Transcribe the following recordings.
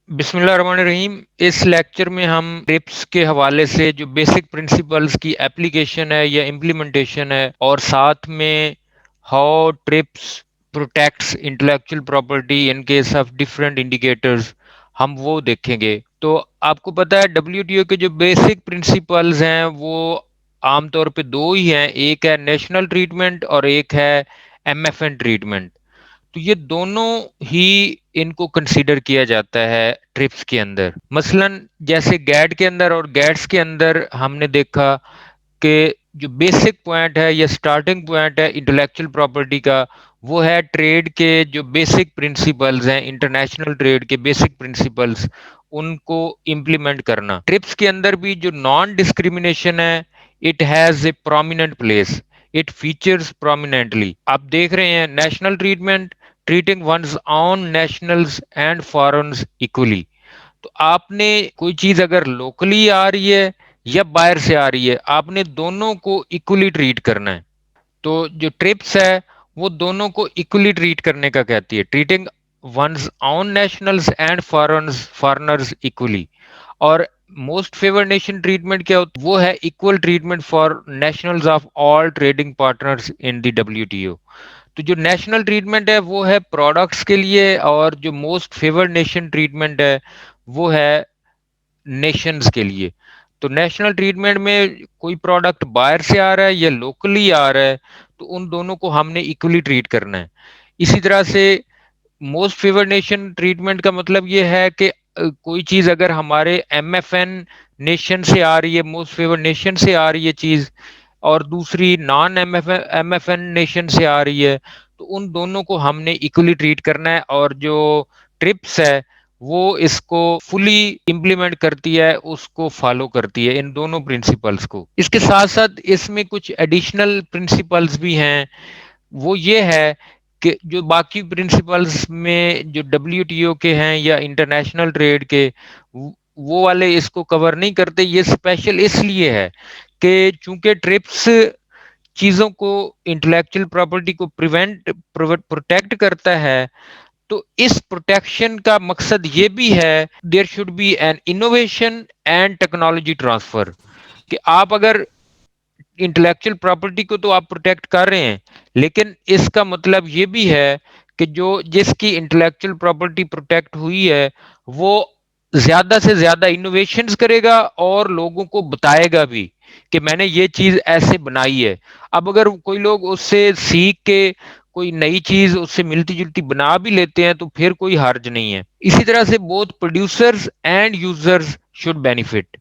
بسم اللہ الرحمن الرحیم. اس لیکچر میں ہم ٹرپس کے حوالے سے جو بیسک پرنسپلز کی اپلیکیشن ہے یا امپلیمنٹیشن ہے، اور ساتھ میں how trips protects intellectual property in case of different indicators, ہم وہ دیکھیں گے. تو آپ کو پتہ ہے ڈبلیو ٹی او کے جو بیسک پرنسپلز ہیں وہ عام طور پہ دو ہی ہیں. ایک ہے نیشنل ٹریٹمنٹ اور ایک ہے ایم ایف این ٹریٹمنٹ. تو یہ دونوں ہی ان کو کنسیڈر کیا جاتا ہے ٹرپس کے اندر. مثلا جیسے گیٹ کے اندر اور گیٹس کے اندر ہم نے دیکھا کہ جو بیسک پوائنٹ ہے یا سٹارٹنگ پوائنٹ ہے انٹلیکچوئل پراپرٹی کا، وہ ہے ٹریڈ کے جو بیسک پرنسپلز ہیں، انٹرنیشنل ٹریڈ کے بیسک پرنسپلز، ان کو امپلیمنٹ کرنا. ٹرپس کے اندر بھی جو نان ڈسکریمنیشن ہے، it has a prominent place, it features prominently. آپ دیکھ رہے ہیں national treatment, treating ones on nationals and foreigners equally. تو آپ نے کوئی چیز اگر لوکلی آ رہی ہے یا باہر سے آ رہی ہے، آپ نے دونوں کو ایکولی ٹریٹ کرنا ہے. تو جو ٹرپس ہے وہ دونوں کو ایکولی ٹریٹ کرنے کا کہتی ہے، treating ones on nationals and foreigners equally. اور موسٹ فیور نیشن ٹریٹمنٹ کیا ہوتا ہے؟ وہ ہے equal treatment for nationals of all trading partners in the W T O. تو جو نیشنل ٹریٹمنٹ ہے وہ ہے پروڈکٹس کے لیے، اور جو موسٹ فیورڈ نیشن ٹریٹمنٹ ہے وہ ہے نیشنز کے لیے. تو نیشنل ٹریٹمنٹ میں کوئی پروڈکٹ باہر سے آ رہا ہے یا لوکلی آ رہا ہے تو ان دونوں کو ہم نے ایکولی ٹریٹ کرنا ہے. اسی طرح سے موسٹ فیورڈ نیشن ٹریٹمنٹ کا مطلب یہ ہے کہ کوئی چیز اگر ہمارے ایم ایف این نیشن سے آ رہی ہے، موسٹ فیورڈ نیشن سے آ رہی ہے چیز، اور دوسری non M F N nation سے آ رہی ہے، تو ان دونوں کو ہم نے ایکولی ٹریٹ کرنا ہے. اور جو ٹرپس ہے وہ اس کو فلی امپلیمنٹ کرتی ہے، اس کو فالو کرتی ہے، ان دونوں پرنسپلز کو. اس کے ساتھ ساتھ اس میں کچھ ایڈیشنل پرنسپلز بھی ہیں. وہ یہ ہے کہ جو باقی پرنسپلز میں جو ڈبلیو ٹی او کے ہیں یا انٹرنیشنل ٹریڈ کے، وہ والے اس کو کور نہیں کرتے. یہ اسپیشل اس لیے ہے کہ چونکہ ٹرپس چیزوں کو، انٹلیکچوئل پراپرٹی کو پروٹیکٹ کرتا ہے، تو اس پروٹیکشن کا مقصد یہ بھی ہے there should be an innovation and technology transfer. کہ آپ اگر انٹلیکچوئل پراپرٹی کو تو آپ پروٹیکٹ کر رہے ہیں، لیکن اس کا مطلب یہ بھی ہے کہ جو جس کی انٹلیکچوئل پراپرٹی پروٹیکٹ ہوئی ہے وہ زیادہ سے زیادہ انوویشنز کرے گا اور لوگوں کو بتائے گا بھی کہ میں نے یہ چیز ایسے بنائی ہے. اب اگر کوئی لوگ اس سے سیکھ کے کوئی نئی چیز اس سے ملتی جلتی بنا بھی لیتے ہیں تو پھر کوئی حرج نہیں ہے. اسی طرح سے both producers and users should benefit.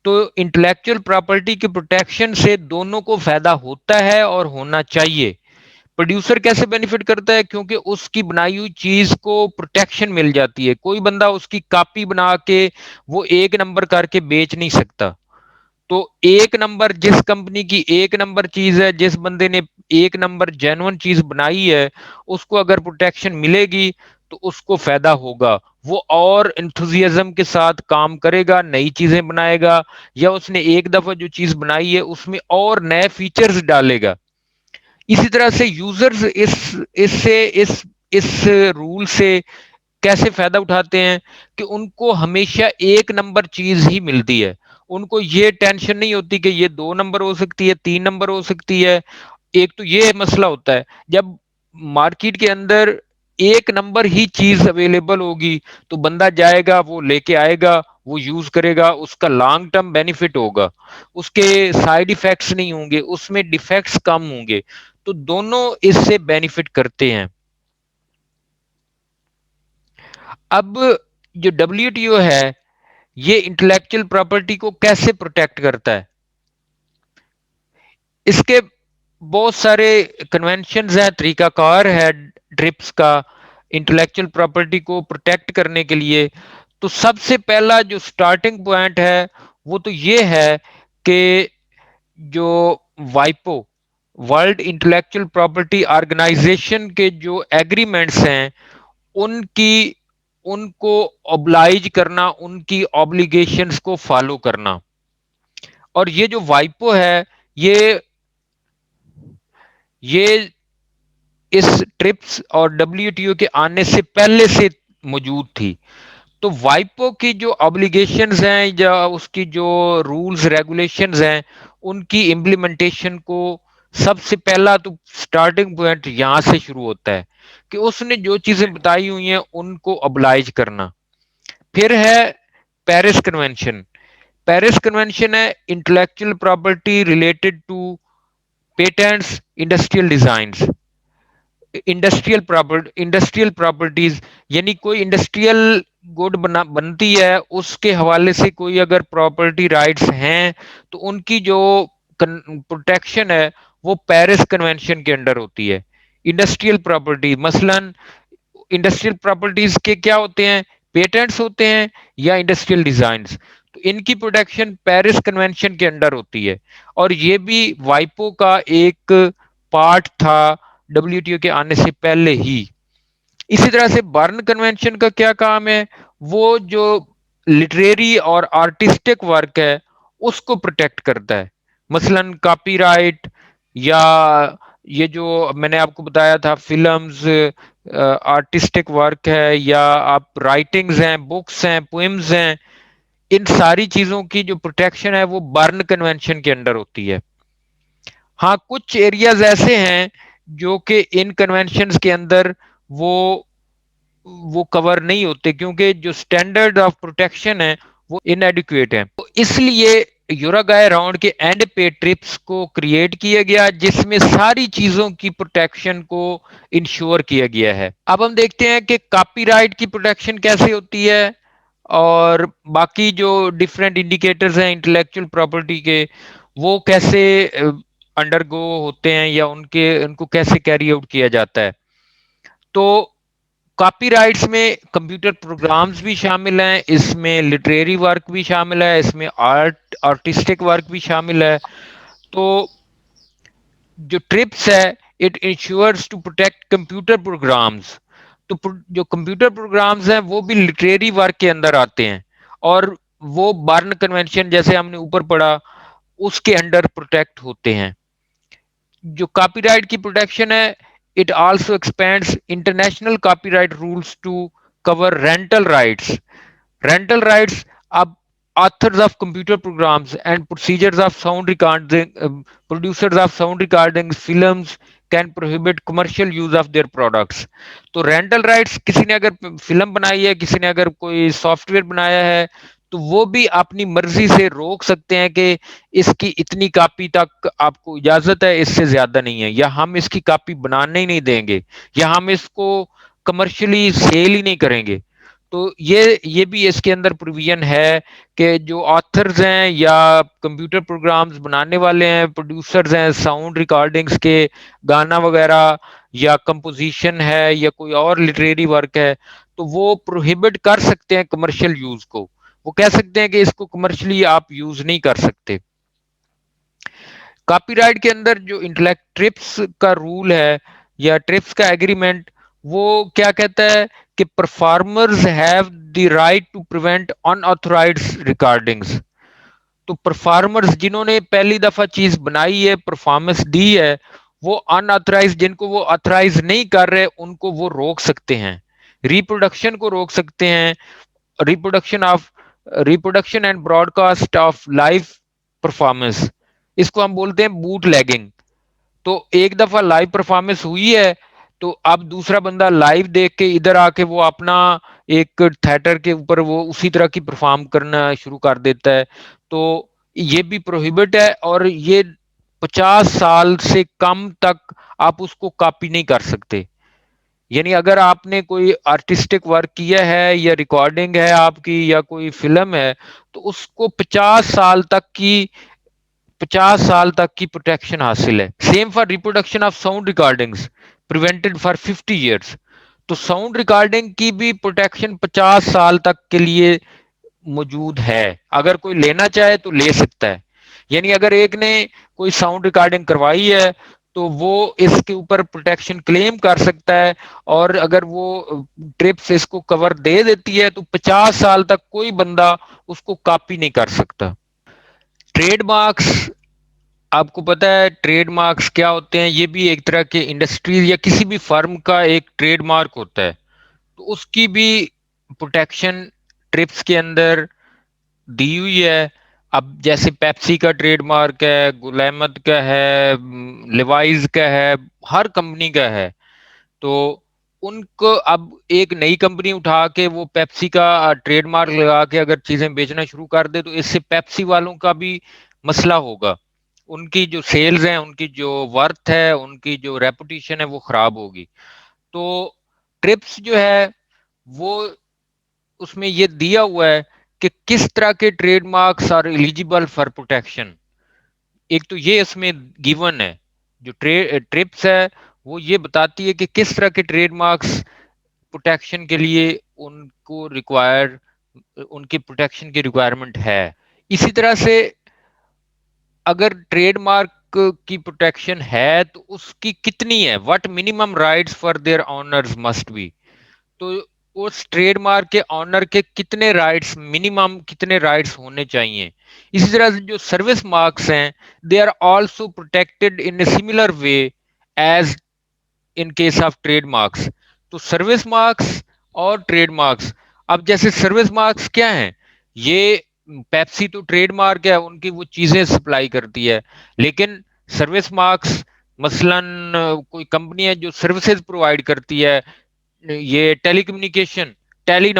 تو انٹلیکچوئل پراپرٹی کے پروٹیکشن سے دونوں کو فائدہ ہوتا ہے اور ہونا چاہیے. پروڈیوسر کیسے بینیفٹ کرتا ہے؟ کیونکہ اس کی بنائی ہوئی چیز کو پروٹیکشن مل جاتی ہے. کوئی بندہ اس کی کاپی بنا کے وہ ایک نمبر کر کے بیچ نہیں سکتا. تو ایک نمبر جس کمپنی کی ایک نمبر چیز ہے، جس بندے نے ایک نمبر جینون چیز بنائی ہے، اس کو اگر پروٹیکشن ملے گی تو اس کو فائدہ ہوگا. وہ اور انتھوزیازم کے ساتھ کام کرے گا، نئی چیزیں بنائے گا، یا اس نے ایک دفعہ جو چیز بنائی ہے اس میں اور نئے فیچرز ڈالے گا. اسی طرح سے یوزرز اس رول سے کیسے فائدہ اٹھاتے ہیں کہ ان کو ہمیشہ ایک نمبر چیز ہی ملتی ہے. ان کو یہ ٹینشن نہیں ہوتی کہ یہ دو نمبر ہو سکتی ہے، تین نمبر ہو سکتی ہے. ایک تو یہ مسئلہ ہوتا ہے جب مارکیٹ کے اندر ایک نمبر ہی چیز اویلیبل ہوگی تو بندہ جائے گا، وہ لے کے آئے گا، وہ یوز کرے گا، اس کا لانگ ٹرم بینیفٹ ہوگا، اس کے سائیڈ ایفیکٹس نہیں ہوں گے، اس میں ڈیفیکٹس کم ہوں گے. تو دونوں اس سے بینیفٹ کرتے ہیں. اب جو ڈبلیو ٹی او ہے یہ انٹلیکچوئل پراپرٹی کو کیسے پروٹیکٹ کرتا ہے؟ اس کے بہت سارے کنونشنز ہیں، طریقہ کار ہے ٹرپس کا انٹلیکچوئل پراپرٹی کو پروٹیکٹ کرنے کے لیے. تو سب سے پہلا جو سٹارٹنگ پوائنٹ ہے وہ تو یہ ہے کہ جو وائپو، ورلڈ انٹلیکچوئل پراپرٹی آرگنائزیشن کے جو ایگریمنٹس ہیں ان کو oblige کرنا، ان کی اوبلیگیشنز کو فالو کرنا. اور یہ جو وائپو ہے یہ اس ٹرپس اور ڈبلیو ٹی او کے آنے سے پہلے سے موجود تھی. تو وائپو کی جو آبلیگیشنز ہیں یا اس کی جو رولز ریگولیشنز ہیں ان کی امپلیمنٹیشن کو سب سے پہلا تو سٹارٹنگ پوائنٹ یہاں سے شروع ہوتا ہے کہ اس نے جو چیزیں بتائی ہوئی ہیں ان کو ابلائج کرنا. پھر ہے پیرس کنونشن. پیرس کنونشن ہے intellectual property related to patents industrial designs. Industrial properties یعنی کوئی انڈسٹریل گڈ بنتی ہے اس کے حوالے سے کوئی اگر پراپرٹی رائٹس ہیں تو ان کی جو پروٹیکشن ہے وہ پیرس کنونشن کے انڈر ہوتی ہے. انڈسٹریل پراپرٹی مثلا انڈسٹریل پراپرٹیز کے کیا ہوتے ہیں؟ پیٹنٹس ہوتے ہیں یا انڈسٹریل ڈیزائنز. تو ان کی پروٹیکشن پیرس کنونشن کے انڈر ہوتی ہے اور یہ بھی وائپو کا ایک پارٹ تھا ڈبلیو ٹی او کے آنے سے پہلے ہی. اسی طرح سے برن کنونشن کا کیا کام ہے؟ وہ جو لٹریری اور آرٹسٹک ورک ہے اس کو پروٹیکٹ کرتا ہے. مثلا کاپی رائٹ یا یہ جو میں نے آپ کو بتایا تھا فلمز، آرٹسٹک ورک ہے یا آپ رائٹنگز ہیں، بکس ہیں، پوئمز ہیں، ان ساری چیزوں کی جو پروٹیکشن ہے وہ برن کنونشن کے انڈر ہوتی ہے. ہاں کچھ ایریاز ایسے ہیں جو کہ ان کنونشنز کے اندر وہ کور نہیں ہوتے کیونکہ جو سٹینڈرڈ آف پروٹیکشن ہے وہ ان ایڈیکویٹ ہے. تو اس لیے یوراگائے راؤنڈ کے اینڈ پہ ٹرپس کو کریٹ کیا گیا جس میں ساری چیزوں کی پروٹیکشن کو انشور کیا گیا ہے. اب ہم دیکھتے ہیں کہ کاپی رائٹ کی پروٹیکشن کیسے ہوتی ہے اور باقی جو ڈفرینٹ انڈیکیٹرز ہیں انٹلیکچوئل پراپرٹی کے وہ کیسے انڈر گو ہوتے ہیں یا ان کو کیسے کیری آؤٹ کیا جاتا ہے. تو کاپی رائٹس میں کمپیوٹر پروگرامز بھی شامل ہیں، اس میں لٹریری ورک بھی شامل ہے، اس میں آرٹسٹک ورک بھی شامل ہے. تو جو ٹرپس ہے it ensures to protect computer programs. تو جو کمپیوٹر پروگرامز ہیں وہ بھی لٹریری ورک کے اندر آتے ہیں اور وہ برن کنونشن جیسے ہم نے اوپر پڑھا اس کے انڈر پروٹیکٹ ہوتے ہیں. جو کاپی رائٹ کی پروٹیکشن ہے it also expands international copyright rules to cover rental rights. Rental rights اب authors of computer programs and procedures of sound recording producers of sound recording films can prohibit commercial use of their products. تو rental rights کسی نے اگر film بنائی ہے، کسی نے اگر کوئی سافٹ ویئر بنایا ہے تو وہ بھی اپنی مرضی سے روک سکتے ہیں کہ اس کی اتنی کاپی تک آپ کو اجازت ہے، اس سے زیادہ نہیں ہے، یا ہم اس کی کاپی بنانے ہی نہیں دیں گے، یا ہم اس کو کمرشلی سیل ہی نہیں کریں گے. تو یہ بھی اس کے اندر پروویژن ہے کہ جو آتھرز ہیں یا کمپیوٹر پروگرامز بنانے والے ہیں، پروڈیوسرز ہیں ساؤنڈ ریکارڈنگز کے، گانا وغیرہ یا کمپوزیشن ہے یا کوئی اور لٹریری ورک ہے، تو وہ پروہیبٹ کر سکتے ہیں کمرشل یوز کو. وہ کہہ سکتے ہیں کہ اس کو کمرشلی آپ یوز نہیں کر سکتے. کاپی رائٹ کے اندر جو انٹلیکٹ ٹرپس کا رول ہے یا ٹرپس کا ایگریمنٹ وہ کیا کہتا ہے کہ performers have the right to prevent unauthorised recordings. تو پرفارمرز جنہوں نے پہلی دفعہ چیز بنائی ہے، پرفارمنس دی ہے، وہ ان آتھورائز جن کو وہ آتھورائز نہیں کر رہے ان کو وہ روک سکتے ہیں، ریپروڈکشن کو روک سکتے ہیں، reproduction and broadcast of live performance. اس کو ہم بولتے ہیں بوٹ لیگنگ. تو ایک دفعہ لائیو پرفارمنس ہوئی ہے تو اب دوسرا بندہ لائیو دیکھ کے ادھر آ کے وہ اپنا ایک تھیٹر کے اوپر وہ اسی طرح کی پرفارم کرنا شروع کر دیتا ہے. تو یہ بھی پروہیبٹ ہے اور یہ 50 سال سے کم تک آپ اس کو کاپی نہیں کر سکتے. یعنی اگر آپ نے کوئی آرٹسٹک ورک کیا ہے یا ریکارڈنگ ہے آپ کی یا کوئی فلم ہے تو اس کو 50 سال تک کی پروٹیکشن حاصل ہے. Same for reproduction of sound recordings prevented for 50 years. تو ساؤنڈ ریکارڈنگ کی بھی پروٹیکشن 50 سال تک کے لیے موجود ہے، اگر کوئی لینا چاہے تو لے سکتا ہے. یعنی اگر ایک نے کوئی ساؤنڈ ریکارڈنگ کروائی ہے تو وہ اس کے اوپر پروٹیکشن کلیم کر سکتا ہے، اور اگر وہ ٹرپس اس کو کور دے دیتی ہے تو 50 سال تک کوئی بندہ اس کو کاپی نہیں کر سکتا. ٹریڈ مارکس، آپ کو پتا ہے ٹریڈ مارکس کیا ہوتے ہیں؟ یہ بھی ایک طرح کے انڈسٹریز یا کسی بھی فرم کا ایک ٹریڈ مارک ہوتا ہے. تو اس کی بھی پروٹیکشن ٹرپس کے اندر دی ہوئی ہے. اب جیسے پیپسی کا ٹریڈ مارک ہے، گل احمد کا ہے، لیوائز کا ہے، ہر کمپنی کا ہے. تو ان کو اب ایک نئی کمپنی اٹھا کے وہ پیپسی کا ٹریڈ مارک لگا کے اگر چیزیں بیچنا شروع کر دے تو اس سے پیپسی والوں کا بھی مسئلہ ہوگا. ان کی جو سیلز ہیں، ان کی جو ورتھ ہے، ان کی جو ریپوٹیشن ہے وہ خراب ہوگی. تو ٹرپس جو ہے وہ اس میں یہ دیا ہوا ہے کہ کس طرح کے trade marks are eligible for protection. ایک تو یہ اس میں گیون ہے. جو ٹرپس ہے وہ یہ بتاتی ہے کہ کس طرح کے ٹریڈ مارکس پروٹیکشن کے لیے ان کو ریکوائر، ان کی پروٹیکشن کی ریکوائرمنٹ ہے. اسی طرح سے اگر ٹریڈ مارک کی پروٹیکشن ہے تو اس کی کتنی ہے، what minimum rights for their owners must be. تو اس ٹریڈ مارک کے آنر کے کتنے رائٹس، منیمم کتنے رائٹس ہونے چاہیے. اسی طرح سے جو سروس مارکس ہیں they are also protected in a similar way as in case of trade marks. تو سروس مارکس اور ٹریڈ مارکس، اب جیسے سروس مارکس کیا ہیں، یہ پیپسی تو ٹریڈ مارک ہے، ان کی وہ چیزیں سپلائی کرتی ہے. لیکن سروس مارکس مثلاً کوئی کمپنی ہے جو سروسز پرووائڈ کرتی ہے، یہ ٹیلی کمیونیکیشن، ٹیلی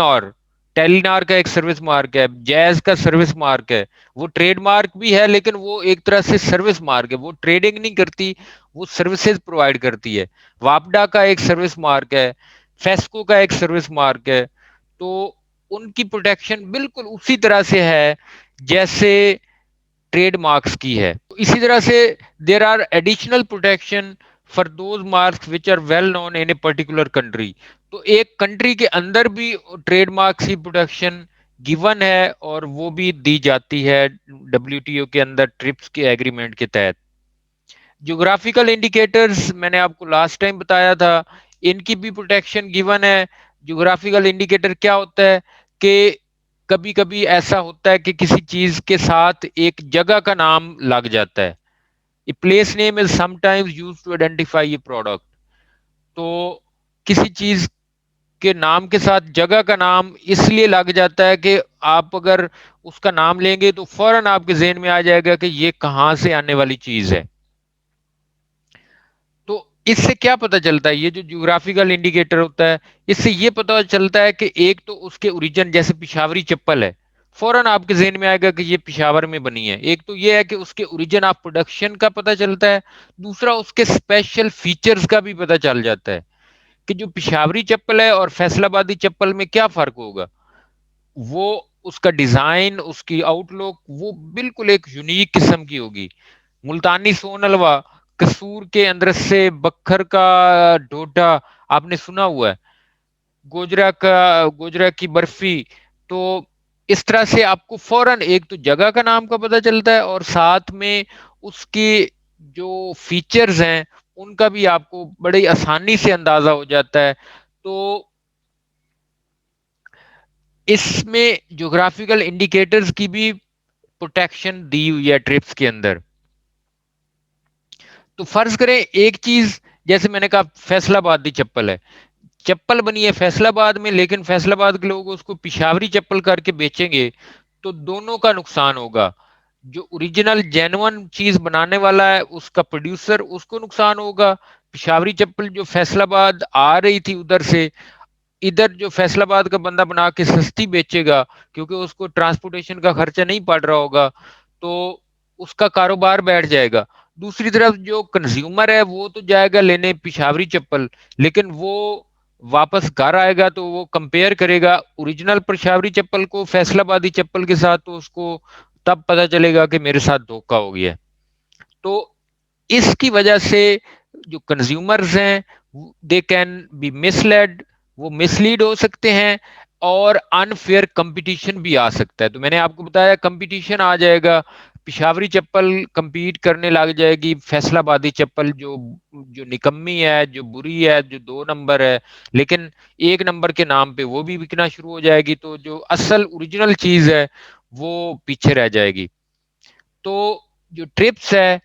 نار کا ایک سروس مارک ہے، جیز کا سروس مارک ہے. وہ ٹریڈ مارک بھی ہے لیکن وہ ایک طرح سے سروس مارک ہے، وہ ٹریڈنگ نہیں کرتی، وہ سروسز پرووائڈ کرتی ہے. واپڈا کا ایک سروس مارک ہے، فیسکو کا ایک سروس مارک ہے. تو ان کی پروٹیکشن بالکل اسی طرح سے ہے جیسے ٹریڈ مارکس کی ہے. اسی طرح سے there are additional protection for those marks which are well known in a particular country. تو ایک کنٹری کے اندر بھی ٹریڈ مارکس کی پروٹیکشن گیون ہے اور وہ بھی دی جاتی ہے ڈبلیو ٹی او کے اندر ٹرپس کے ایگریمنٹ کے تحت. جغرافیکل انڈیکیٹرز میں نے آپ کو لاسٹ ٹائم بتایا تھا، ان کی بھی پروٹیکشن گیون ہے. جغرافیکل انڈیکیٹر کیا ہوتا ہے کہ کبھی کبھی ایسا ہوتا ہے کہ کسی چیز کے ساتھ ایک جگہ کا نام لگ جاتا ہے. A place name is sometimes used to identify a product. تو کسی چیز کے نام کے ساتھ جگہ کا نام اس لیے لگ جاتا ہے کہ آپ اگر اس کا نام لیں گے تو فوراً آپ کے ذہن میں آ جائے گا کہ یہ کہاں سے آنے والی چیز ہے. تو اس سے کیا پتہ چلتا ہے، یہ جو جیوگرافیکل انڈیکیٹر ہوتا ہے اس سے یہ پتہ چلتا ہے کہ ایک تو اس کے اوریجن، جیسے پشاوری چپل ہے، فوراً آپ کے ذہن میں آئے گا کہ یہ پشاور میں بنی ہے. ایک تو یہ ہے کہ اس کے اوریجن آف پروڈکشن کا پتہ چلتا ہے، دوسرا اس کے اسپیشل فیچرز کا بھی پتہ چل جاتا ہے کہ جو پشاوری چپل ہے اور فیصل آبادی چپل میں کیا فرق ہوگا. وہ اس کا ڈیزائن، اس کی آؤٹ لک وہ بالکل ایک یونیک قسم کی ہوگی. ملتانی سون حلوہ، کسور کے اندر سے بکھر کا ڈوڈا آپ نے سنا ہوا ہے، گوجرا کی برفی. تو اس طرح سے آپ کو فوراً ایک تو جگہ کا نام کا پتہ چلتا ہے اور ساتھ میں اس کے جو فیچرز ہیں ان کا بھی آپ کو بڑی آسانی سے اندازہ ہو جاتا ہے. تو اس میں جغرافیکل انڈیکیٹرز کی بھی پروٹیکشن دی ہوئی ہے ٹرپس کے اندر. تو فرض کریں ایک چیز، جیسے میں نے کہا فیصل آبادی چپل ہے، چپل بنی ہے فیصل آباد میں لیکن فیصل آباد کے لوگ اس کو پشاوری چپل کر کے بیچیں گے تو دونوں کا نقصان ہوگا. جو اوریجنل جینون چیز بنانے والا ہے اس کا پروڈیوسر، اس کو نقصان ہوگا. پشاوری چپل جو فیصل آباد آ رہی تھی ادھر سے، ادھر جو فیصل آباد کا بندہ بنا کے سستی بیچے گا کیونکہ اس کو ٹرانسپورٹیشن کا خرچہ نہیں پڑ رہا ہوگا تو اس کا کاروبار بیٹھ جائے گا. دوسری طرف جو کنزیومر ہے وہ تو جائے گا لینے پشاوری چپل، لیکن وہ واپس گھر آئے گا تو وہ کمپیئر کرے گا اوریجنل پشاوری چپل کو فیصل آبادی چپل کے ساتھ، تو اس کو تب پتہ چلے گا کہ میرے ساتھ دھوکا ہو گیا. تو اس کی وجہ سے جو کنزیومرز ہیں they can be mislead, وہ مس لیڈ ہو سکتے ہیں اور انفیئر کمپٹیشن بھی آ سکتا ہے. تو میں نے آپ کو بتایا کمپٹیشن آ جائے گا، پشاوری چپل کمپیٹ کرنے لگ جائے گی فیصل آبادی چپل جو نکمی ہے، جو بری ہے، جو 2 نمبر ہے، لیکن 1 نمبر کے نام پہ وہ بھی بکنا شروع ہو جائے گی. تو جو اصل اوریجنل چیز ہے وہ پیچھے رہ جائے گی. تو جو ٹرپس ہے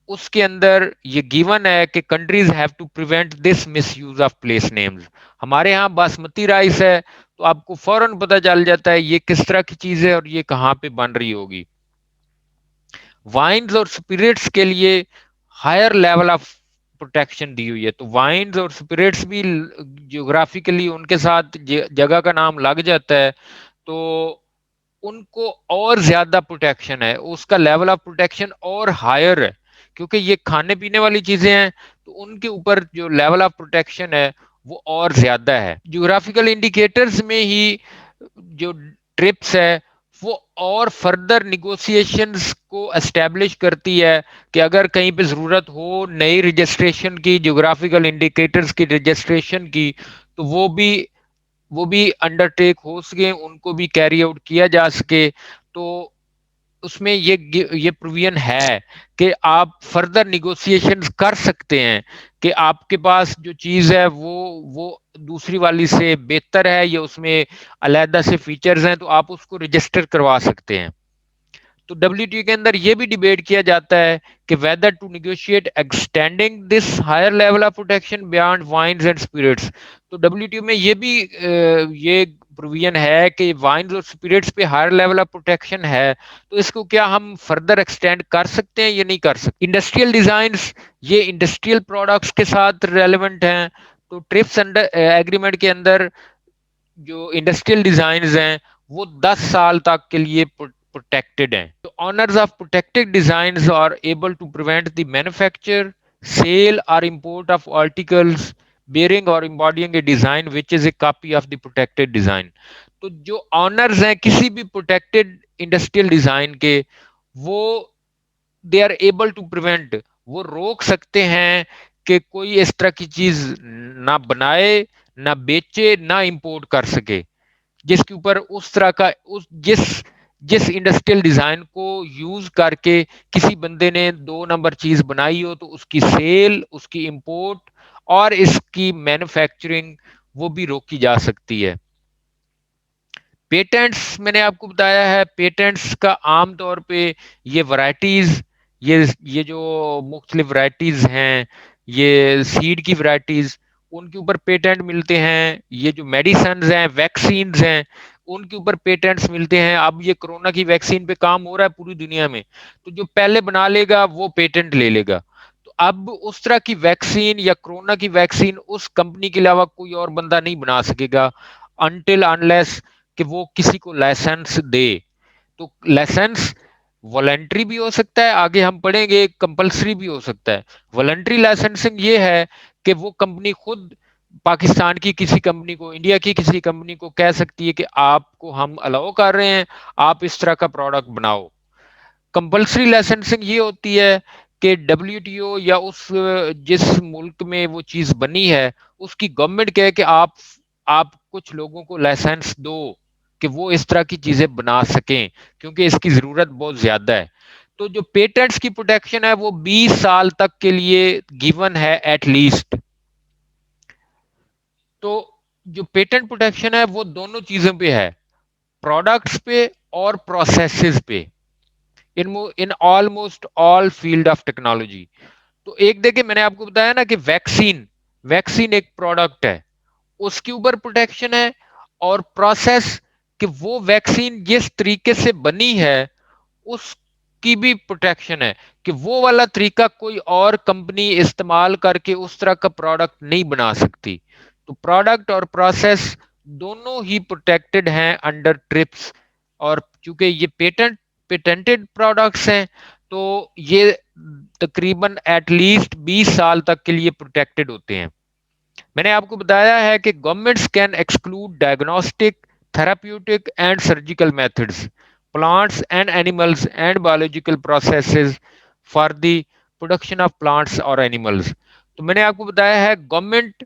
اس کے اندر یہ گیون ہے کہ countries have to prevent this misuse of place names. ہمارے ہاں باسمتی رائس ہے تو آپ کو فوراً پتہ چل جاتا ہے یہ کس طرح کی چیز ہے اور یہ کہاں پہ بن رہی ہوگی. وائنز اور اسپرٹس کے لیے ہائر لیول آف پروٹیکشن دی ہوئی ہے. تو وائنز اور اسپرٹس بھی جیوگرافیکلی ان کے ساتھ جگہ کا نام لگ جاتا ہے تو ان کو اور زیادہ پروٹیکشن ہے, اس کا لیول آف پروٹیکشن اور ہائر ہے کیونکہ یہ کھانے پینے والی چیزیں ہیں تو ان کے اوپر جو لیول آف پروٹیکشن ہے وہ اور زیادہ ہے. جیوگرافیکل انڈیکیٹرز میں ہی جو ٹرپس ہے وہ اور فردر نیگوسیشنز کو اسٹیبلش کرتی ہے کہ اگر کہیں پہ ضرورت ہو نئی رجسٹریشن کی, جیوگرافیکل انڈیکیٹرز کی رجسٹریشن کی, تو وہ بھی انڈر ٹیک ہو سکے, ان کو بھی کیری آؤٹ کیا جا سکے. تو اس میں یہ پروویژن ہے کہ آپ فردر نیگوسیشنز کر سکتے ہیں کہ آپ کے پاس جو چیز ہے وہ دوسری والی سے بہتر ہے یا اس میں علیحدہ سے فیچرز ہیں تو آپ اس کو رجسٹر کروا سکتے ہیں. تو WTO کے اندر یہ بھی ڈیبیٹ کیا جاتا ہے کہ whether to negotiate extending this higher level of protection beyond wines and spirits. تو WTO میں یہ بھی یہ پروویژن ہے کہ وائنز اور اسپرٹس پہ ہائر لیول آف پروٹیکشن ہے تو اس کو کیا ہم فردر ایکسٹینڈ کر سکتے ہیں یا نہیں کر سکتے. انڈسٹریل ڈیزائنس یہ انڈسٹریل پروڈکٹس کے ساتھ ریلیونٹ ہیں. تو ٹرپس ایگریمنٹ کے اندر جو انڈسٹریل ڈیزائنز ہیں وہ 10 سال تک کے لیے protected ہیں. تو owners of protected designs are able to prevent the manufacture, sale or import of articles bearing or embodying a design which is a copy of the protected design. تو جو آنرز ہیں کسی بھی پروٹیکٹڈ انڈسٹریل ڈیزائن کے وہ they are able to prevent, وہ روک سکتے ہیں کہ کوئی اس طرح کی چیز نہ بنائے, نہ بیچے, نہ امپورٹ کر سکے جس کے اوپر اس طرح کا جس انڈسٹریل ڈیزائن کو یوز کر کے کسی بندے نے 2 نمبر چیز بنائی ہو تو اس کی سیل, اس کی امپورٹ اور اس کی مینوفیکچرنگ وہ بھی روکی جا سکتی ہے. پیٹنٹس میں نے آپ کو بتایا ہے, پیٹنٹس کا عام طور پہ یہ ورائٹیز, یہ جو مختلف ورائٹیز ہیں, یہ سیڈ کی ورائٹیز, ان کے اوپر پیٹنٹ ملتے ہیں. یہ جو میڈیسنز ہیں, ویکسینز ہیں, ان کے اوپر پیٹنٹس ملتے ہیں. اب یہ کرونا کی ویکسین پہ کام ہو رہا ہے پوری دنیا میں, تو جو پہلے بنا لے گا وہ پیٹنٹ لے لے گا. تو اب اس طرح کی ویکسین یا کرونا کی ویکسین اس کمپنی کے علاوہ کوئی اور بندہ نہیں بنا سکے گا انٹل انلیس کہ وہ کسی کو لائسنس دے. تو لائسنس والنٹری بھی ہو سکتا ہے, آگے ہم پڑھیں گے کمپلسری بھی ہو سکتا ہے. والنٹری لائسنسنگ یہ ہے کہ وہ کمپنی خود پاکستان کی کسی کمپنی کو, انڈیا کی کسی کمپنی کو کہہ سکتی ہے کہ آپ کو ہم الاؤ کر رہے ہیں, آپ اس طرح کا پروڈکٹ بناؤ. کمپلسری لائسنسنگ یہ ہوتی ہے کہ WTO یا اس جس ملک میں وہ چیز بنی ہے اس کی گورنمنٹ کہے کہ آپ کچھ لوگوں کو لائسنس دو کہ وہ اس طرح کی چیزیں بنا سکیں کیونکہ اس کی ضرورت بہت زیادہ ہے. تو جو پیٹنٹس کی پروٹیکشن ہے وہ 20 سال تک کے لیے گیون ہے ایٹ لیسٹ. تو جو پیٹنٹ پروٹیکشن ہے وہ دونوں چیزوں پہ ہے, پروڈکٹس پہ اور پروسیسز پہ, in almost all field of technology. تو ایک دیکھیں میں نے آپ کو بتایا نا کہ ویکسین ایک پروڈکٹ ہے, اس کے اوپر پروٹیکشن ہے, اور پروسیس کہ وہ ویکسین جس طریقے سے بنی ہے اس کی بھی پروٹیکشن ہے کہ وہ والا طریقہ کوئی اور کمپنی استعمال کر کے اس طرح کا پروڈکٹ نہیں بنا سکتی. تو پروڈکٹ اور پروسیس دونوں ہی پروٹیکٹڈ ہیں انڈر ٹرپس, اور چونکہ یہ پیٹنٹڈ پروڈکٹس ہیں تو یہ تقریباً ایٹ لیسٹ 20 سال تک کے لیے پروٹیکٹڈ ہوتے ہیں. میں نے آپ کو بتایا ہے کہ governments can exclude diagnostic, therapeutic and surgical methods, plants and animals and biological processes for the production of plants or animals. تو میں نے آپ کو بتایا ہے گورنمنٹ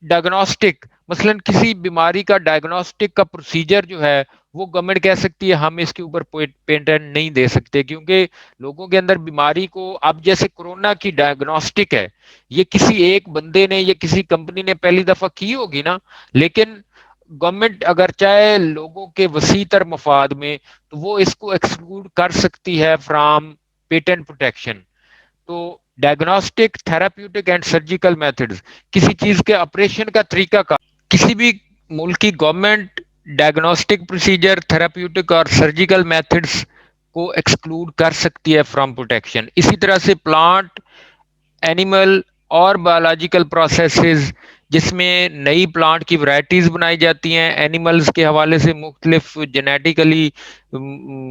ڈائگنوسٹک, مثلا کسی بیماری کا ڈائگنوسٹک کا پروسیجر جو ہے وہ گورنمنٹ کہہ سکتی ہے ہم اس کے اوپر پیٹنٹ نہیں دے سکتے کیونکہ لوگوں کے اندر بیماری کو, اب جیسے کورونا کی ڈائگنوسٹک ہے یہ کسی ایک بندے نے یا کسی کمپنی نے پہلی دفعہ کی ہوگی نا, لیکن گورنمنٹ اگر چاہے لوگوں کے وسیع تر مفاد میں تو وہ اس کو ایکسکلوڈ کر سکتی ہے فرام پیٹنٹ پروٹیکشن. تو diagnostic therapeutic and surgical methods, کسی چیز کے آپریشن کا طریقہ کا، کسی بھی ملک کی گورنمنٹ ڈائگنوسٹک پروسیجر، تھراپیوٹک اور سرجیکل میتھڈز کو ایکسکلوڈ کر سکتی ہے فرام پروٹیکشن. اسی طرح سے پلانٹ، اینیمل اور بایولوجیکل پروسیسز، جس میں نئی پلانٹ کی ورائٹیز بنائی جاتی ہیں، اینیملز کے حوالے سے مختلف جینیٹیکلی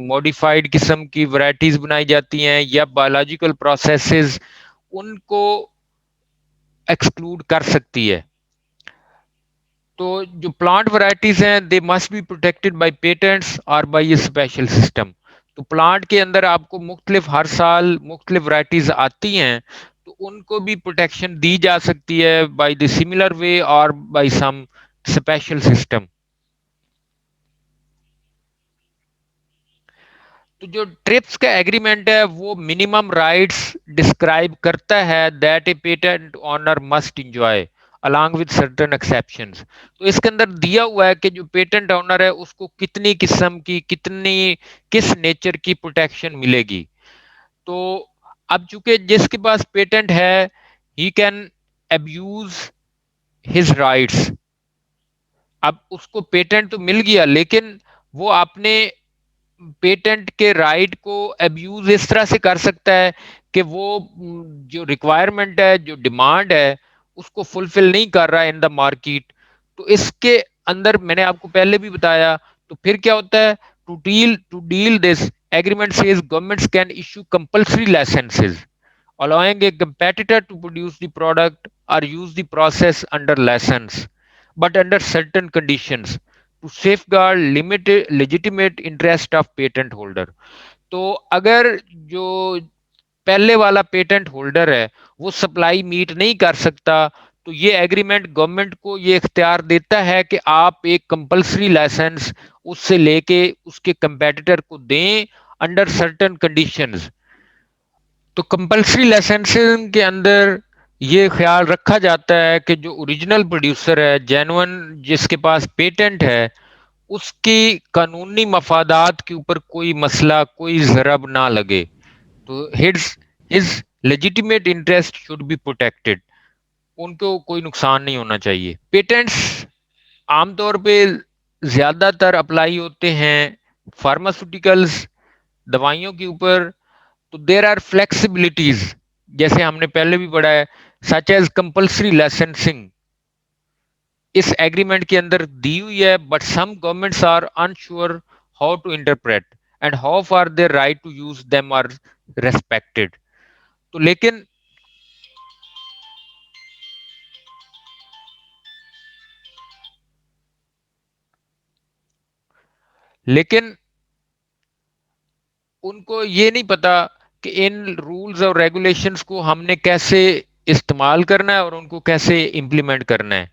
ماڈیفائڈ قسم کی ورائٹیز بنائی جاتی ہیں، یا بایولوجیکل پروسیسز، ان کو ایکسکلوڈ کر سکتی ہے. تو جو پلانٹ ورائٹیز ہیں they must be protected by patents اور بائی اے اسپیشل سسٹم. تو پلانٹ کے اندر آپ کو مختلف ہر سال مختلف ورائٹیز آتی ہیں، تو ان کو بھی پروٹیکشن دی جا سکتی ہے بائی دی سملر وے اور بائی سم اسپیشل سسٹم. تو جو ٹرپس کا ایگریمنٹ ہے وہ منیمم رائٹس ڈسکرائب کرتا ہے that a patent owner must enjoy along with certain exceptions. تو اس کے اندر دیا ہوا ہے کہ جو پیٹنٹ اونر ہے اس کو کتنی قسم کی، کس نیچر کی پروٹیکشن ملے گی. تو اب چونکہ جس کے پاس پیٹنٹ ہے he can abuse his rights. اب اس کو پیٹنٹ تو مل گیا، لیکن وہ اپنے پیٹنٹ کے رائٹ کو ابیوز اس طرح سے کر سکتا ہے کہ وہ جو ریکوائرمنٹ ہے، جو ڈیمانڈ ہے، اس کو فلفل نہیں کر رہا ان دا مارکیٹ. تو اس کے اندر میں نے آپ کو پہلے بھی بتایا، تو پھر کیا ہوتا ہے، to deal this agreement says governments can issue compulsory licences allowing a competitor to produce the product or use the process under license, but under certain conditions to safeguard limited legitimate interest of patent holder. تو اگر جو پہلے والا patent holder ہے وہ supply meat نہیں کر سکتا، تو یہ ایگریمنٹ گورنمنٹ کو یہ اختیار دیتا ہے کہ آپ ایک کمپلسری لائسنس اس سے لے کے اس کے کمپیٹیٹر کو دیں انڈر سرٹن کنڈیشنز. تو کمپلسری لائسنسنگ کے اندر یہ خیال رکھا جاتا ہے کہ جو اوریجنل پروڈیوسر ہے، جینون جس کے پاس پیٹنٹ ہے، اس کی قانونی مفادات کے اوپر کوئی مسئلہ، کوئی ضرب نہ لگے. تو his legitimate interest should be protected. ان کو کوئی نقصان نہیں ہونا چاہیے. پیٹنٹس عام طور پہ زیادہ تر اپلائی ہوتے ہیں فارماسوٹیکلز، دوائیوں کے اوپر. تو دیر آر فلیکسیبلٹیز، جیسے ہم نے پہلے بھی پڑھا ہے، سچ ایز کمپلسری لائسنسنگ اس ایگریمنٹ کے اندر دی ہوئی ہے، but some governments are unsure how to interpret and how far their right to use them are respected. تو لیکن ان کو یہ نہیں پتا کہ ان رولز اور ریگولیشنز کو ہم نے کیسے استعمال کرنا ہے اور ان کو کیسے امپلیمنٹ کرنا ہے.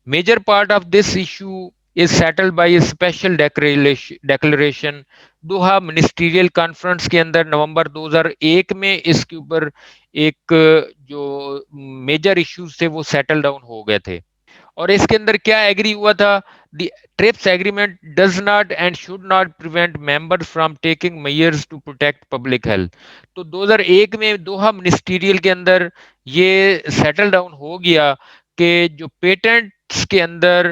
Major part of this issue is settled by a special declaration. Doha ministerial conference کے اندر نومبر 2001 میں اس کے اوپر ایک جو میجر ایشوز تھے وہ سیٹل ڈاؤن ہو گئے تھے. اور اس کے اندر کیا ایگری ہوا تھا، the TRIPS agreement does not and should not prevent member from taking measures to protect public health. تو 2001 میں دوحہ منسٹریل کے اندر یہ سیٹل ڈاؤن ہو گیا کہ جو پیٹنٹس کے اندر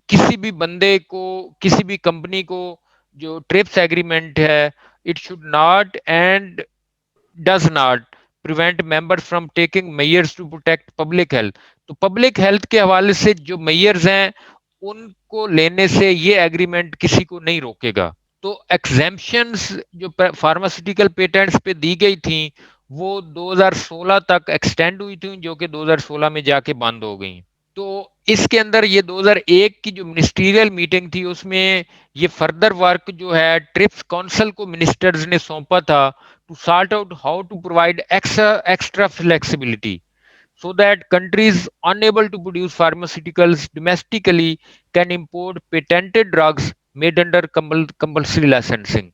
کسی بھی بندے کو، کسی بھی کمپنی کو جو ٹرپس ایگریمنٹ ہے، it should not and does not prevent member from taking measures to protect public health. تو پبلک ہیلتھ کے حوالے سے جو میئرز ہیں ان کو لینے سے یہ ایگریمنٹ کسی کو نہیں روکے گا. تو ایگزیمپشنز جو فارماسیوٹیکل پیٹنٹس پہ دی گئی تھیں وہ 2016 تک ایکسٹینڈ ہوئی تھیں، جو کہ 2016 میں جا کے بند ہو گئیں. تو اس کے اندر یہ 2001 کی جو منسٹریل میٹنگ تھی اس میں یہ فردر ورک جو ہے ٹرپس کونسل کو منسٹرز نے سونپا تھا to sort out how to provide extra flexibility so that countries unable to produce pharmaceuticals domestically can import patented drugs made under compulsory licensing.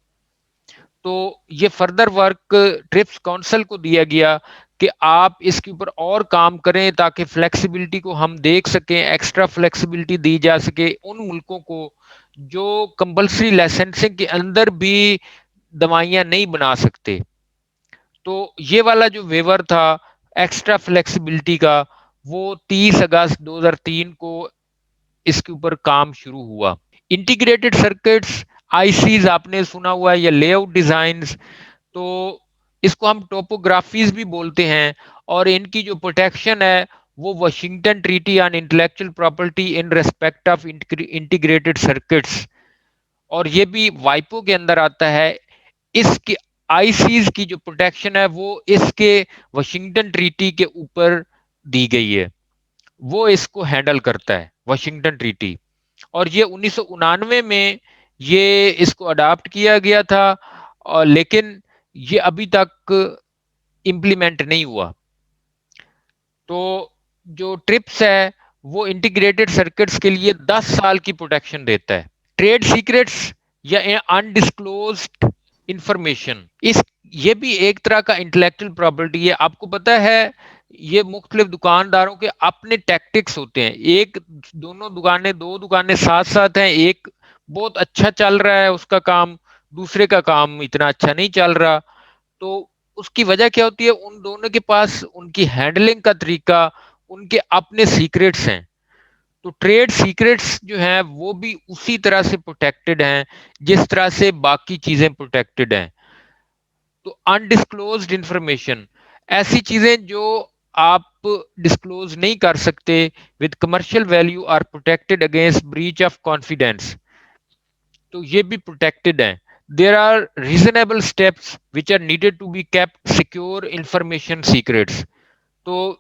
تو یہ فردر ورک ٹرپس کونسل کو دیا گیا کہ آپ اس کے اوپر اور کام کریں تاکہ فلیکسیبلٹی کو ہم دیکھ سکیں، ایکسٹرا فلیکسیبلٹی دی جا سکے ان ملکوں کو جو کمپلسری لائسنسنگ کے اندر بھی دوائیاں نہیں بنا سکتے. تو یہ والا جو ویور تھا ایکسٹرا فلیکسیبلٹی کا، وہ 30 اگست 2003 کو اس کے اوپر کام شروع ہوا. انٹیگریٹڈ سرکٹس، آئی سیز آپ نے سنا ہوا ہے، یا لے آؤٹ ڈیزائنز، تو اس کو ہم ٹوپوگرافیز بھی بولتے ہیں. اور ان کی جو پروٹیکشن ہے وہ Washington treaty on intellectual property in respect of integrated circuits, اور یہ بھی وائپو کے اندر آتا ہے. اس کی آئی سیز کی جو پروٹیکشن ہے وہ اس کے واشنگٹن ٹریٹی کے اوپر دی گئی ہے، وہ اس کو ہینڈل کرتا ہے واشنگٹن ٹریٹی. اور یہ 1999 میں یہ اس کو اڈاپٹ کیا گیا تھا، اور لیکن یہ ابھی تک امپلیمنٹ نہیں ہوا. تو جو ٹرپس ہے وہ انٹیگریٹڈ سرکٹس کے لیے 10 سال کی پروٹیکشن دیتا ہے. ٹریڈ سیکرٹس یا انڈسکلوزڈ انفارمیشن، یہ بھی ایک طرح کا انٹلیکچوئل پراپرٹی ہے. آپ کو پتا ہے یہ مختلف دکانداروں کے اپنے ٹیکٹکس ہوتے ہیں. دو دکانیں ساتھ ساتھ ہیں، ایک بہت اچھا چل رہا ہے اس کا کام، دوسرے کا کام اتنا اچھا نہیں چل رہا. تو اس کی وجہ کیا ہوتی ہے؟ ان دونوں کے پاس ان کی ہینڈلنگ کا طریقہ، ان کے اپنے سیکریٹس ہیں. تو ٹریڈ سیکریٹس جو ہیں وہ بھی اسی طرح سے پروٹیکٹڈ ہیں جس طرح سے باقی چیزیں پروٹیکٹڈ ہیں. تو انڈسکلوزڈ انفارمیشن، ایسی چیزیں جو آپ ڈسکلوز نہیں کر سکتے with commercial value are protected against breach of confidence, تو یہ بھی پروٹیکٹڈ ہیں. There are reasonable steps which are needed to be kept secure information secrets. تو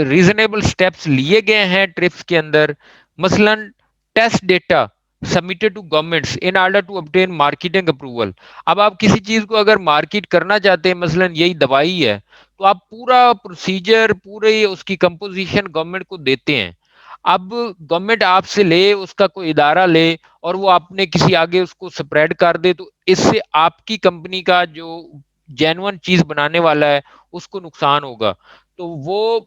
ریزنیبل اسٹیپس لیے گئے ہیں ٹرپس کے اندر، مثلا test data submitted to governments in order to obtain marketing approval. اب آپ کسی چیز کو اگر مارکیٹ کرنا چاہتے ہیں، مثلا یہی دوائی ہے، تو آپ پورا پروسیجر، پورے اس کی کمپوزیشن گورنمنٹ کو دیتے ہیں. اب گورنمنٹ آپ سے لے، اس کا کوئی ادارہ لے اور وہ آپ نے کسی آگے اس کو سپریڈ کر دے، تو اس سے آپ کی کمپنی کا جو جینون چیز بنانے والا ہے اس کو نقصان ہوگا. تو وہ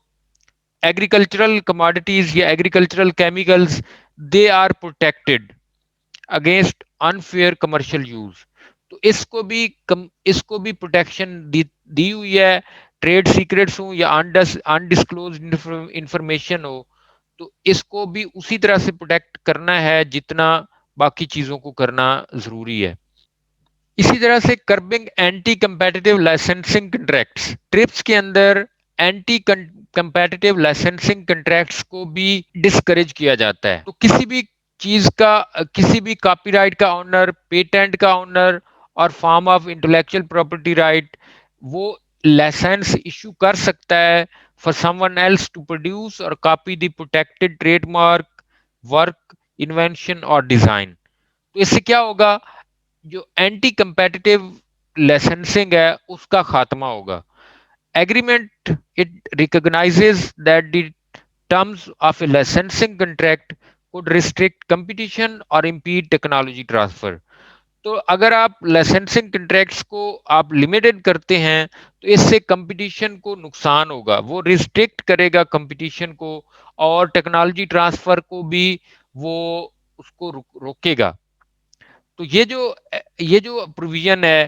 ایگریکلچرل کموڈیٹیز یا agricultural chemicals, they are protected against unfair commercial use. تو اس کو بھی پروٹیکشن دی ہوئی ہے. ٹریڈ سیکرٹس ہوں یا انڈسکلوزڈ انفارمیشن ہو، تو اس کو بھی اسی طرح سے پروٹیکٹ کرنا ہے جتنا باقی چیزوں کو کرنا ضروری ہے. اسی طرح سے curbing anti competitive licensing contracts, TRIPS کے اندر اینٹی کمپیٹیٹیو لائسنسنگ کنٹریکٹس کو بھی ڈسکریج کیا جاتا ہے. تو کسی بھی چیز کا، کسی بھی کاپی رائٹ کا آنر، پیٹنٹ کا آنر اور form of intellectual property right, وہ لائسنس ایشو کر سکتا ہے for someone else to produce or copy the protected trademark, work, invention اور design. تو اس سے کیا ہوگا؟ جو اینٹی کمپیٹیٹیو لائسنسنگ ہے اس کا خاتمہ ہوگا. Agreement, it recognizes that the terms of a licensing contract could restrict competition or impede technology transfer. تو اگر آپ لائسنسنگ کنٹریکٹس کو آپ لمیٹڈ کرتے ہیں تو اس سے کمپٹیشن کو نقصان ہوگا، وہ ریسٹرکٹ کرے گا کمپٹیشن کو، اور ٹیکنالوجی ٹرانسفر کو بھی وہ اس کو روکے گا. تو یہ جو پروویژن ہے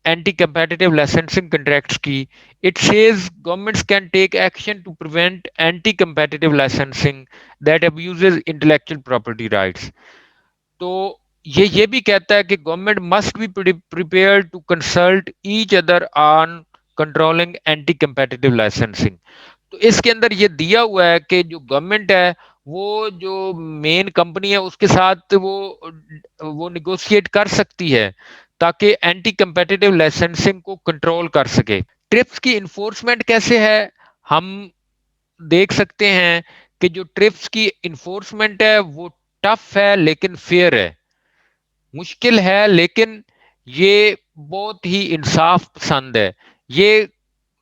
اینٹی کمپیٹیٹیو لائسنسنگ کنٹریکٹس کی، it says governments can take action to prevent anti competitive licensing that abuses intellectual property rights. تو یہ بھی کہتا ہے کہ government must be prepared to consult each other on controlling anti competitive licensing. تو اس کے اندر یہ دیا ہوا ہے کہ جو گورنمنٹ ہے وہ جو مین کمپنی ہے اس کے ساتھ وہ نیگوشیٹ کر سکتی ہے تاکہ اینٹی کمپیٹیٹیو لائسنسنگ کو کنٹرول کر سکے. ٹرپس کی انفورسمنٹ کیسے ہے؟ ہم دیکھ سکتے ہیں کہ جو ٹرپس کی انفورسمنٹ ہے وہ ٹف ہے لیکن فیئر ہے، مشکل ہے لیکن یہ بہت ہی انصاف پسند ہے. یہ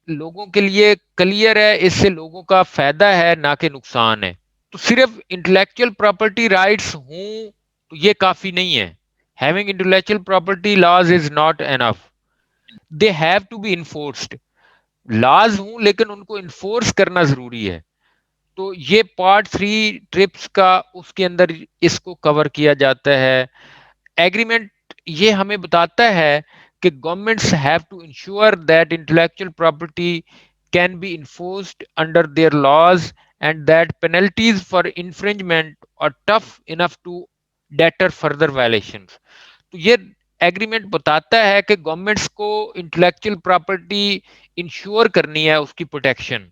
لوگوں کے لیے کلیئر ہے، اس سے لوگوں کا فائدہ ہے نہ کہ نقصان ہے. تو صرف انٹلیکچوئل پراپرٹی رائٹس ہوں تو یہ کافی نہیں ہے. Having intellectual property laws is not enough. They have to be enforced. Laws ہوں لیکن ان کو انفورس کرنا ضروری ہے. تو یہ پارٹ 3 ٹرپس کا اس کے اندر اس کو کور کیا جاتا ہے. ایگریمنٹ یہ ہمیں بتاتا ہے کہ governments have to ensure that intellectual property can be enforced under their laws and that penalties for infringement are tough enough to deter further violations. تو یہ ایگریمنٹ بتاتا ہے کہ گورنمنٹس کو انٹلیکچوئل پراپرٹی انشور کرنی ہے، اس کی پروٹیکشن،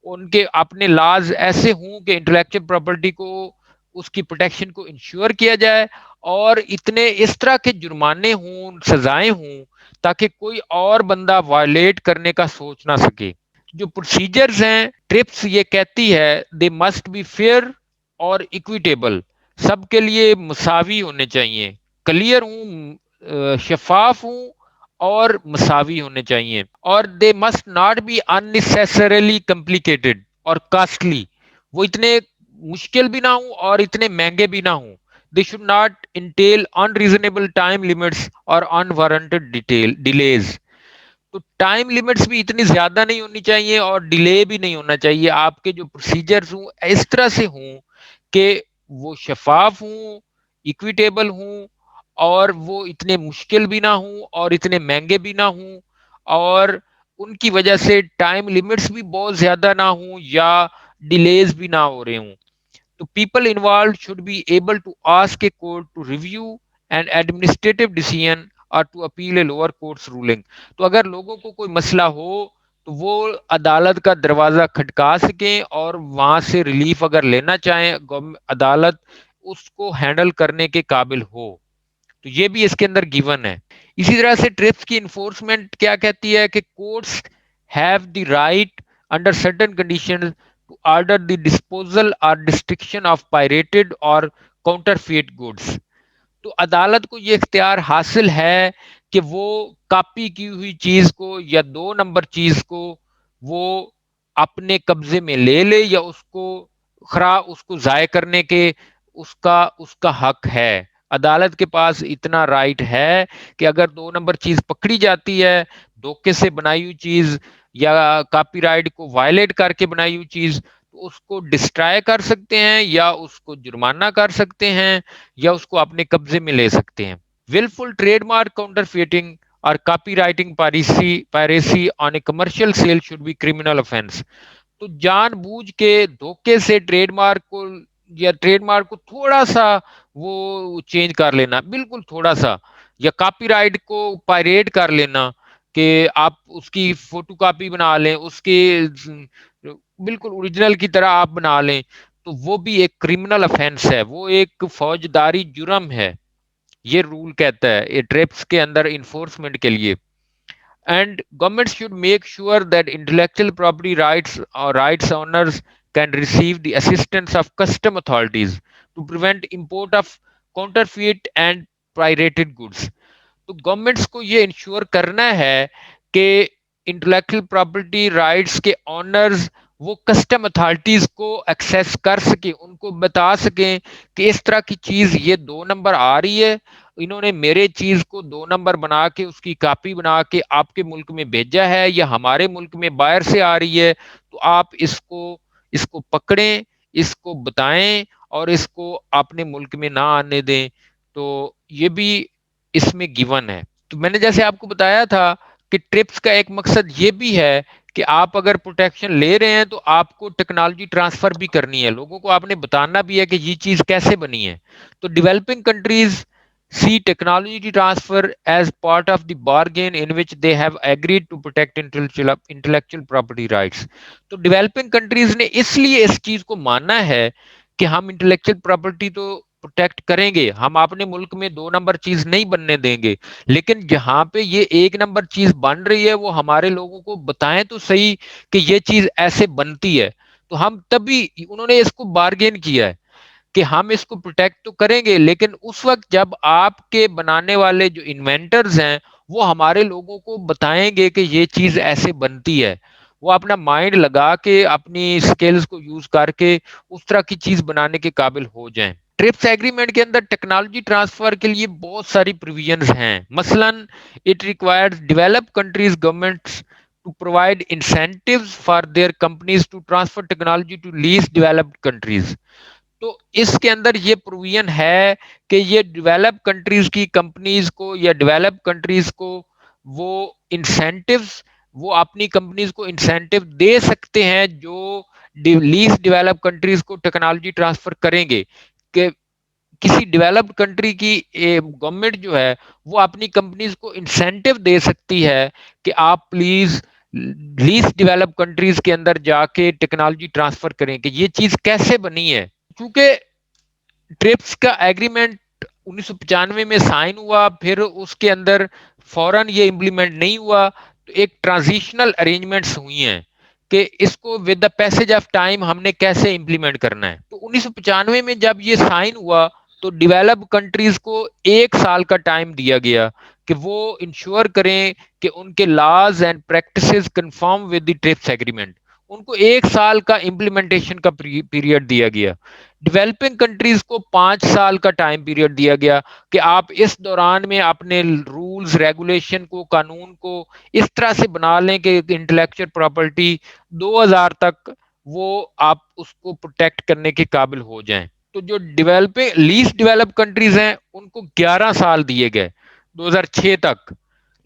ان کے اپنے لاز ایسے ہوں کہ انٹلیکچوئل پراپرٹی کو اس کی پروٹیکشن کو انشور کیا جائے، اور اتنے اس طرح کے جرمانے ہوں، سزائیں ہوں، تاکہ کوئی اور بندہ وائلیٹ کرنے کا سوچ نہ سکے۔ جو پروسیجرز ہیں، ٹرپس یہ کہتی ہے دے مسٹ بی فیئر اور اکویٹیبل، سب کے لیے مساوی ہونے چاہیے، کلیئر ہوں، شفاف ہوں اور مساوی ہونے چاہیے، اور they must not be unnecessarily complicated اور کاسٹلی، وہ اتنے مشکل بھی نہ ہوں اور اتنے مہنگے بھی نہ ہوں۔ They should not entail unreasonable time limits اور unwarranted delays۔ تو ٹائم لمٹس بھی اتنی زیادہ نہیں ہونی چاہیے اور ڈیلے بھی نہیں ہونا چاہیے، آپ کے جو پروسیجرز ہوں اس طرح سے ہوں کہ وہ شفاف ہوں، اکویٹیبل ہوں، اور وہ اتنے مشکل بھی نہ ہوں اور اتنے مہنگے بھی نہ ہوں، اور ان کی وجہ سے ٹائم لمٹس بھی بہت زیادہ نہ ہوں یا ڈیلیز بھی نہ ہو رہے ہوں۔ تو people involved should be able to ask a court to review an administrative decision or to appeal a lower court's ruling۔ تو اگر لوگوں کو کوئی مسئلہ ہو تو وہ عدالت کا دروازہ کھٹکا سکیں اور وہاں سے ریلیف اگر لینا چاہیں، عدالت اس کو ہینڈل کرنے کے قابل ہو، تو یہ بھی اس کے اندر گیون ہے۔ اسی طرح سے ٹرپس کی انفورسمنٹ کیا کہتی ہے کہ courts have the right under certain condition to order the disposal اور ڈسٹرکشن آف پائریٹڈ اور کاؤنٹر فیٹ گڈس۔ تو عدالت کو یہ اختیار حاصل ہے کہ وہ کاپی کی ہوئی چیز کو یا 2 نمبر چیز کو وہ اپنے قبضے میں لے لے، یا اس کو ضائع کرنے کے اس کا حق ہے۔ عدالت کے پاس اتنا رائٹ ہے کہ اگر 2 نمبر چیز پکڑی جاتی ہے، دھوکے سے بنائی ہوئی چیز یا کاپی رائٹ کو وائلیٹ کر کے بنائی ہوئی چیز، تو اس کو ڈسٹرائے کر سکتے ہیں یا اس کو جرمانہ کر سکتے ہیں یا اس کو اپنے قبضے میں لے سکتے ہیں۔ willful trademark counterfeiting or copywriting piracy on a commercial sale should be criminal offense۔ تو جان بوجھ کے دھوکے سے ٹریڈ مارک کو تھوڑا سا وہ چینج کر لینا، بالکل تھوڑا سا، یا کاپی رائٹ کو پائریٹ کر لینا کہ آپ اس کی فوٹو کاپی بنا لیں، اس کے بالکل اوریجنل کی طرح آپ بنا لیں، تو وہ بھی ایک کرمنل افینس ہے، وہ ایک فوجداری جرم ہے۔ یہ رول کہتا ہے یہ ٹرپس کے اندر انفورسمنٹ کے لیے۔ And government should make sure that intellectual property rights owners can receive the assistance of custom authorities to prevent import of counterfeit and pirated goods۔ تو گورنمنٹس کو یہ انشور کرنا ہے کہ انٹلیکچوئل پراپرٹی رائٹس کے honours وہ custom authorities کو access کر سکیں، ان کو بتا سکیں کہ اس طرح کی چیز یہ 2 نمبر آ رہی ہے، انہوں نے میرے چیز کو 2 نمبر بنا کے اس کی کاپی بنا کے آپ کے ملک میں بھیجا ہے یا ہمارے ملک میں باہر سے آ رہی ہے، تو آپ اس کو پکڑیں، اس کو بتائیں اور اس کو اپنے ملک میں نہ آنے دیں۔ تو یہ بھی اس میں گیون ہے۔ تو میں نے جیسے آپ کو بتایا تھا کہ ٹرپس کا ایک مقصد یہ بھی ہے کہ آپ اگر پروٹیکشن لے رہے ہیں تو آپ کو ٹیکنالوجی ٹرانسفر بھی کرنی ہے، لوگوں کو آپ نے بتانا بھی ہے کہ یہ چیز کیسے بنی ہے۔ تو developing countries see technology transfer as part of the bargain in which they have agreed to protect intellectual property rights۔ تو ڈیولپنگ کنٹریز نے اس لیے اس چیز کو ماننا ہے کہ ہم انٹلیکچوئل پراپرٹی تو پروٹیکٹ کریں گے، ہم اپنے ملک میں 2 نمبر چیز نہیں بننے دیں گے، لیکن جہاں پہ یہ 1 نمبر چیز بن رہی ہے وہ ہمارے لوگوں کو بتائیں تو صحیح کہ یہ چیز ایسے بنتی ہے۔ تو ہم تبھی انہوں نے اس کو بارگین کیا ہے کہ ہم اس کو پروٹیکٹ تو کریں گے، لیکن اس وقت جب آپ کے بنانے والے جو انوینٹرز ہیں وہ ہمارے لوگوں کو بتائیں گے کہ یہ چیز ایسے بنتی ہے، وہ اپنا مائنڈ لگا کے اپنی سکلز کو یوز کر کے اس طرح کی چیز بنانے کے قابل ہو جائیں۔ ٹرپس ایگریمنٹ کے اندر ٹیکنالوجی ٹرانسفر کے لیے بہت ساری پروویژنز ہیں، مثلا it requires develop countries governments to provide incentives for their companies to transfer technology to least developed countries۔ تو اس کے اندر یہ پروویژن ہے کہ یہ ڈیولپ کنٹریز کی کمپنیز کو یا ڈیولپ کنٹریز کو وہ انسینٹیوز، وہ اپنی کمپنیز کو انسینٹیو دے سکتے ہیں جو لیسٹ ڈیولپ کنٹریز کو ٹیکنالوجی ٹرانسفر کریں گے. کہ کسی ڈیولپڈ کنٹری کی گورنمنٹ جو ہے وہ اپنی کمپنیز کو انسینٹیو دے سکتی ہے کہ آپ پلیز لیسٹ ڈیولپ کنٹریز کے اندر جا کے ٹیکنالوجی ٹرانسفر کریں. کہ یہ چیز کیسے بنی ہے؟ کیونکہ ٹرپس کا ایگریمنٹ 1995 میں سائن ہوا، پھر اس کے اندر فوراً یہ امپلیمنٹ نہیں ہوا، تو ایک ٹرانزیشنل ارینجمنٹس ہوئی ہیں کہ اس کو with the passage of time ہم نے کیسے امپلیمنٹ کرنا ہے. تو 1995 میں جب یہ سائن ہوا تو ڈیولپ کنٹریز کو 1 سال کا ٹائم دیا گیا کہ وہ انشور کریں کہ ان کے laws and practices conform with the TRIPS agreement. ان کو 1 سال کا امپلیمنٹیشن کا پیریڈ دیا گیا. ڈیولپنگ کنٹریز کو 5 سال کا ٹائم پیریڈ دیا گیا کہ آپ اس دوران میں اپنے رولز ریگولیشن کو، قانون کو اس طرح سے بنا لیں کہ انٹلیکچوئل پراپرٹی 2000 تک وہ آپ اس کو پروٹیکٹ کرنے کے قابل ہو جائیں. تو جو ڈیولپنگ لیسٹ ڈیولپ کنٹریز ہیں ان کو 11 سال دیے گئے 2006 تک.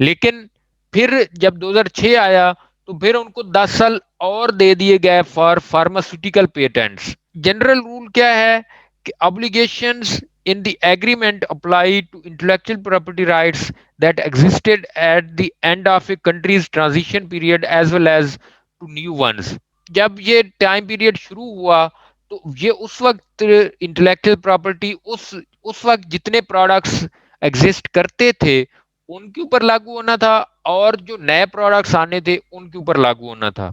لیکن پھر جب 2006 آیا تو پھر ان کو 10 سال اور دے دیے گئے for pharmaceutical patents. General rule کیا ہے کہ obligations in the agreement apply to intellectual property rights that existed at the end of a country's transition period as well as to new ones. جب یہ ٹائم پیریڈ شروع ہوا تو یہ اس وقت انٹلیکچوئل پراپرٹی اس وقت جتنے پروڈکٹس ایگزسٹ کرتے تھے ان کے اوپر لاگو ہونا تھا، اور جو نئے پروڈکٹس آنے تھے ان کے اوپر لاگو ہونا تھا.